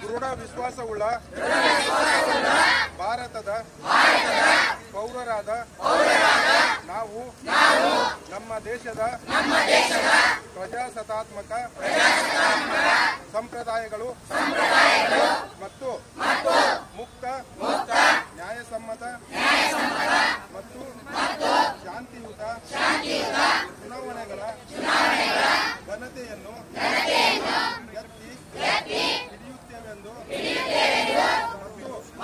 ದೃಢ ವಿಶ್ವಾಸವುಳ್ಳ ಭಾರತದ ಪೌರರಾದ ನಾವು ನಮ್ಮ ದೇಶದ ಪ್ರಜಾಸತ್ತಾತ್ಮಕ ಸಂಪ್ರದಾಯಗಳು ಮತ್ತು ಮುಕ್ತ ನ್ಯಾಯಸಮ್ಮತ ಮತ್ತು ಶಾಂತಿಯುತ ಚುನಾವಣೆಗಳ ಘನತೆಯನ್ನು ಎತ್ತಿ ಹಿಡಿಯುತ್ತೇವೆಂದು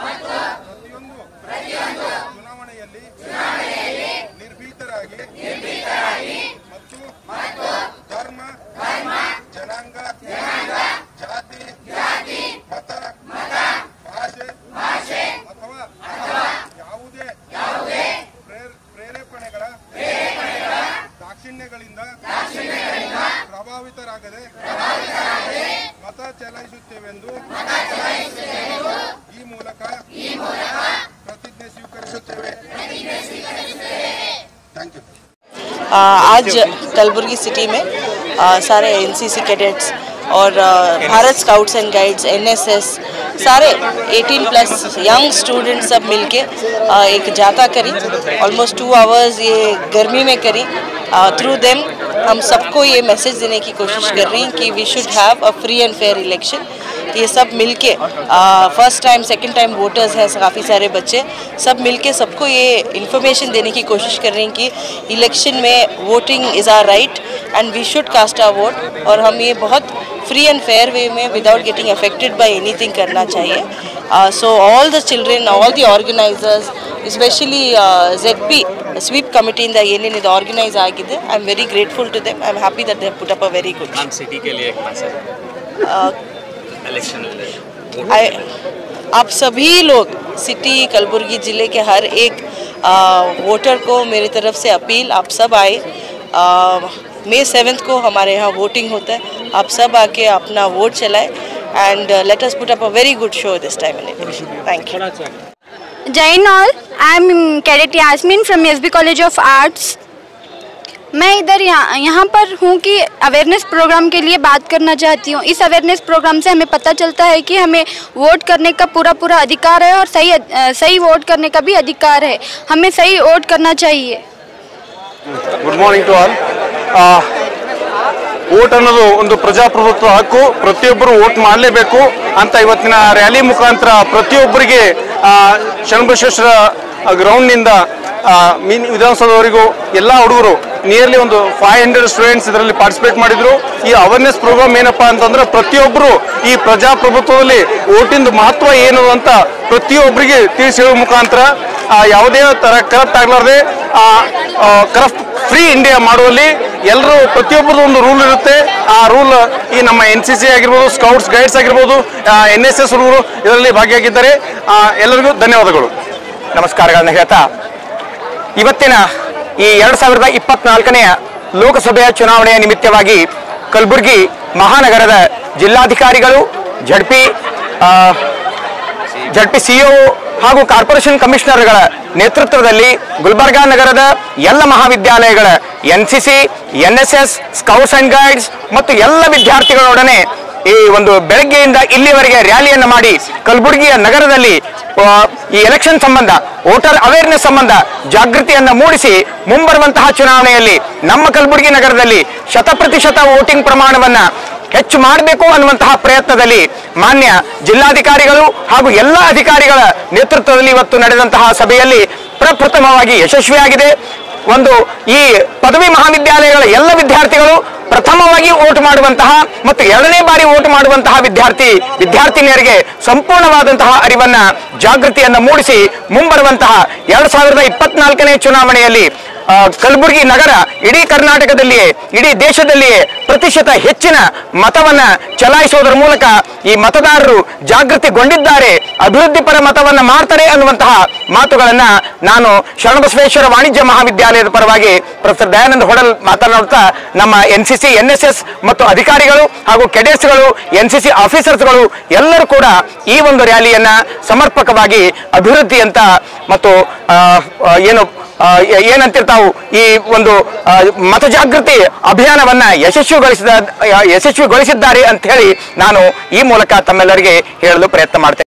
ಮತ್ತು ಪ್ರತಿಯೊಂದು ಚುನಾವಣೆಯಲ್ಲಿ ನಿರ್ಭೀತರಾಗಿ ಮತ್ತು ಧರ್ಮ ಜನಾಂಗ ಜಾತಿ ಮತ ಭಾಷೆ ಅಥವಾ ಯಾವುದೇ ಪ್ರೇರೇಪಣೆಗಳ ದಾಕ್ಷಿಣ್ಯಗಳಿಂದ ಪ್ರಭಾವಿತರಾಗದೆ ಮತ ಚಲಾಯಿಸುತ್ತೇವೆಂದು ಈ ಮೂಲಕ प्रतिज्ञा स्वीकरिಸುತ್ತೇವೆ। Thank you. आज कलबुर्गी सिटी में सारे एनसीसी कैडेट्स और Bharat scouts and guides, NSS, सारे 18+ यंग स्टूडेंट्स सब मिलके एक जाता करी। ऑलमोस्ट 2 आवर्स ये गर्मी में करी। थ्रू देम हम सबको ये मैसेज देने की कोशिश कर रही हैं कि we should have a free and fair election. ये सब मिलके first time second time voters हैं काफ़ी सारे बच्चे, सब मिलके सबको ये इन्फॉर्मेशन देने की कोशिश कर रहे हैं कि इलेक्शन में voting is our right and we should cast our vote, और हम ये बहुत फ्री एंड फेयर वे में without getting affected by anything करना चाहिए। So all the children, all the organisers, especially ZP sweep ಕಮಿಟಿಯಿಂದ ಏನೇನಿದೆ ಆರ್ಗನೈಸ್ ಆಗಿದೆ, I am very grateful to them. I am happy that they have put up a very good city के लिए एक message election. आप सभी लोग city Kalaburagi ज़िले के हर एक वोटर को मेरी तरफ से अपील, आप सब आए। May 7 को हमारे यहाँ वोटिंग होता है, आप सब आके अपना वोट चलाएं and let us put up a very good show this time in it. Thank you. Jai Hind all, I am Cadet Yasmin from SB College of Arts। मैं इधर यहाँ पर हूँ कि अवेयरनेस प्रोग्राम के लिए बात करना चाहती हूँ। इस अवेयरनेस प्रोग्राम से हमें पता चलता है कि हमें वोट करने का पूरा अधिकार है और सही वोट करने का भी अधिकार है। हमें सही वोट करना चाहिए। Good morning to all. Vote ಅನ್ನೋದು ಒಂದು ಪ್ರಜಾಪ್ರಭುತ್ವ ಹಕ್ಕು, ಪ್ರತಿಯೊಬ್ಬರು ವೋಟ್ ಮಾಡಲೇಬೇಕು ಅಂತ ಇವತ್ತಿನ ರ್ಯಾಲಿ ಮುಖಾಂತರ ಪ್ರತಿಯೊಬ್ಬರಿಗೆ ಶರಣಬಸವೇಶ್ವರ ಗ್ರೌಂಡ್ನಿಂದ ಮಿನಿ ವಿಧಾನಸೌಧವರೆಗೂ ಎಲ್ಲ ಹುಡುಗರು ನಿಯರ್ಲಿ ಒಂದು 500 ಸ್ಟೂಡೆಂಟ್ಸ್ ಇದರಲ್ಲಿ ಪಾರ್ಟಿಸಿಪೇಟ್ ಮಾಡಿದ್ರು। ಈ ಅವೇರ್ನೆಸ್ ಪ್ರೋಗ್ರಾಮ್ ಏನಪ್ಪಾ ಅಂತಂದ್ರೆ ಪ್ರತಿಯೊಬ್ಬರು ಈ ಪ್ರಜಾಪ್ರಭುತ್ವದಲ್ಲಿ ವೋಟಿಂದ ಮಹತ್ವ ಏನು ಅಂತ ಪ್ರತಿಯೊಬ್ಬರಿಗೆ ತಿಳಿಸಿ ಹೇಳುವ ಮುಖಾಂತರ ಯಾವುದೇ ತರ ಕರಪ್ಟ್ ಆಗಲಾರದೆ ಕರಪ್ಟ್ ಫ್ರೀ ಇಂಡಿಯಾ ಮಾಡುವಲ್ಲಿ ಎಲ್ಲರೂ ಪ್ರತಿಯೊಬ್ಬರದು ಒಂದು ರೂಲ್ ಇರುತ್ತೆ। ಆ ರೂಲ್ ಈ ನಮ್ಮ NCC ಆಗಿರ್ಬೋದು, ಸ್ಕೌಟ್ಸ್ ಗೈಡ್ಸ್ ಆಗಿರ್ಬೋದು, NSS ಹುಡುಗರು ಇದರಲ್ಲಿ ಭಾಗಿಯಾಗಿದ್ದಾರೆ। ಎಲ್ಲರಿಗೂ ಧನ್ಯವಾದಗಳು, ನಮಸ್ಕಾರಗಳನ್ನ ಹೇಳ್ತಾ ಇವತ್ತಿನ ಈ 2024ನೇ ಲೋಕಸಭೆಯ ಚುನಾವಣೆಯ ನಿಮಿತ್ತವಾಗಿ ಕಲಬುರಗಿ ಮಹಾನಗರದ ಜಿಲ್ಲಾಧಿಕಾರಿಗಳು, ಜಡ್ಪಿ CEO ಹಾಗೂ ಕಾರ್ಪೊರೇಷನ್ ಕಮಿಷನರ್ಗಳ ನೇತೃತ್ವದಲ್ಲಿ ಗುಲ್ಬರ್ಗಾ ನಗರದ ಎಲ್ಲ ಮಹಾವಿದ್ಯಾಲಯಗಳ NCC, NSS, scouts and guides ಮತ್ತು ಎಲ್ಲ ವಿದ್ಯಾರ್ಥಿಗಳೊಡನೆ ಈ ಒಂದು ಬೆಳಗ್ಗೆಯಿಂದ ಇಲ್ಲಿವರೆಗೆ ರ್ಯಾಲಿಯನ್ನು ಮಾಡಿ ಕಲಬುರಗಿಯ ನಗರದಲ್ಲಿ ಈ ಎಲೆಕ್ಷನ್ ಸಂಬಂಧ, ವೋಟರ್ ಅವೇರ್ನೆಸ್ ಸಂಬಂಧ ಜಾಗೃತಿಯನ್ನು ಮೂಡಿಸಿ ಮುಂಬರುವಂತಹ ಚುನಾವಣೆಯಲ್ಲಿ ನಮ್ಮ ಕಲಬುರಗಿ ನಗರದಲ್ಲಿ 100% ವೋಟಿಂಗ್ ಪ್ರಮಾಣವನ್ನು ಹೆಚ್ಚು ಮಾಡಬೇಕು ಅನ್ನುವಂತಹ ಪ್ರಯತ್ನದಲ್ಲಿ ಮಾನ್ಯ ಜಿಲ್ಲಾಧಿಕಾರಿಗಳು ಹಾಗೂ ಎಲ್ಲ ಅಧಿಕಾರಿಗಳ ನೇತೃತ್ವದಲ್ಲಿ ಇವತ್ತು ನಡೆದಂತಹ ಸಭೆಯಲ್ಲಿ ಪ್ರಪ್ರಥಮವಾಗಿ ಯಶಸ್ವಿಯಾಗಿದೆ। ಒಂದು ಈ ಪದವಿ ಮಹಾವಿದ್ಯಾಲಯಗಳ ಎಲ್ಲ ವಿದ್ಯಾರ್ಥಿಗಳು ಪ್ರಥಮವಾಗಿ ವೋಟ್ ಮಾಡುವಂತಹ ಮತ್ತು ಎರಡನೇ ಬಾರಿ ವೋಟ್ ಮಾಡುವಂತಹ ವಿದ್ಯಾರ್ಥಿನಿಯರಿಗೆ ಸಂಪೂರ್ಣವಾದಂತಹ ಅರಿವನ್ನ ಜಾಗೃತಿಯನ್ನು ಮೂಡಿಸಿ ಮುಂಬರುವಂತಹ 2024ನೇ ಚುನಾವಣೆಯಲ್ಲಿ ಕಲಬುರಗಿ ನಗರ ಇಡೀ ಕರ್ನಾಟಕದಲ್ಲಿಯೇ ಇಡೀ ದೇಶದಲ್ಲಿಯೇ ಪ್ರತಿಶತ ಹೆಚ್ಚಿನ ಮತವನ್ನ ಚಲಾಯಿಸುವುದರ ಮೂಲಕ ಈ ಮತದಾರರು ಜಾಗೃತಿಗೊಂಡಿದ್ದಾರೆ, ಅಭಿವೃದ್ಧಿ ಪರ ಮತವನ್ನ ಮಾಡ್ತಾರೆ ಅನ್ನುವಂತಹ ಮಾತುಗಳನ್ನ ನಾನು ಶರಣಬಸವೇಶ್ವರ ವಾಣಿಜ್ಯ ಮಹಾವಿದ್ಯಾಲಯದ ಪರವಾಗಿ ಪ್ರೊಫೆಸರ್ ದಯಾನಂದ ಹೊಡಲ್ ಮಾತನಾಡುತ್ತಾ ನಮ್ಮ NCC, NSS ಮತ್ತು ಅಧಿಕಾರಿಗಳು ಹಾಗೂ ಕೆಡೆಟ್ಸ್ಗಳು, NCC ಆಫೀಸರ್ಸ್ಗಳು ಎಲ್ಲರೂ ಕೂಡ ಈ ಒಂದು ರ್ಯಾಲಿಯನ್ನ ಸಮರ್ಪಕವಾಗಿ ಅಭಿವೃದ್ಧಿ ಅಂತ ಮತ್ತು ಏನು ಏನಂತಿರ್ತಾವು ಈ ಒಂದು ಮತಜಾಗೃತಿ ಅಭಿಯಾನವನ್ನ ಯಶಸ್ವಿಗೊಳಿಸಿದ್ದಾರೆ ಅಂತ ಹೇಳಿ ನಾನು ಈ ಮೂಲಕ ತಮ್ಮೆಲ್ಲರಿಗೆ ಹೇಳಲು ಪ್ರಯತ್ನ ಮಾಡ್ತೇನೆ.